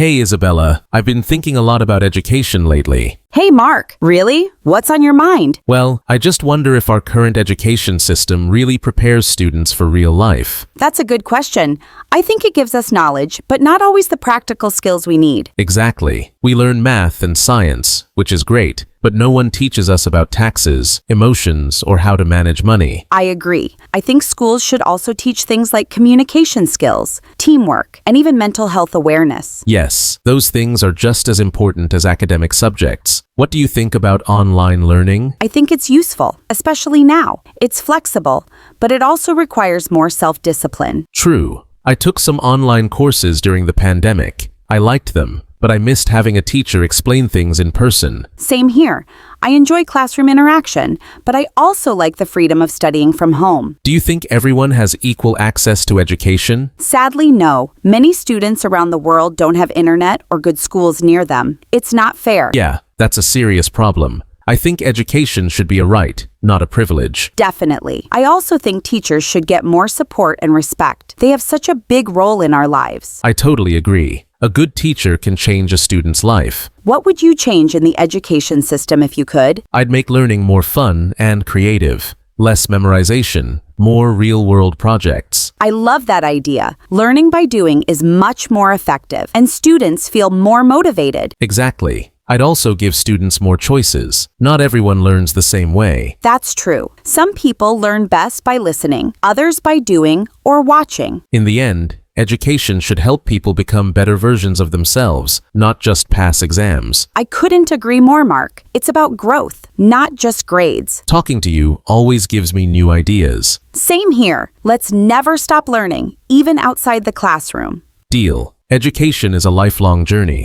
Hey Isabella, I've been thinking a lot about education lately. Hey Mark, really? What's on your mind? Well, I just wonder if our current education system really prepares students for real life. That's a good question. I think it gives us knowledge, but not always the practical skills we need. Exactly. We learn math and science, which is great, but no one teaches us about taxes, emotions, or how to manage money. I agree. I think schools should also teach things like communication skills, teamwork, and even mental health awareness. Yes, those things are just as important as academic subjects. What do you think about online learning? I think it's useful, especially now. It's flexible, but it also requires more self-discipline. True. I took some online courses during the pandemic. I liked them, but I missed having a teacher explain things in person. Same here. I enjoy classroom interaction, but I also like the freedom of studying from home. Do you think everyone has equal access to education? Sadly, no. Many students around the world don't have internet or good schools near them. It's not fair. Yeah, that's a serious problem. I think education should be a right, not a privilege. Definitely. I also think teachers should get more support and respect. They have such a big role in our lives. I totally agree. A good teacher can change a student's life. What would you change in the education system if you could? I'd make learning more fun and creative. Less memorization, more real-world projects. I love that idea. Learning by doing is much more effective, and students feel more motivated. Exactly. I'd also give students more choices. Not everyone learns the same way. That's true. Some people learn best by listening, others by doing or watching. In the end, education should help people become better versions of themselves, not just pass exams. I couldn't agree more, Mark. It's about growth, not just grades. Talking to you always gives me new ideas. Same here. Let's never stop learning, even outside the classroom. Deal. Education is a lifelong journey.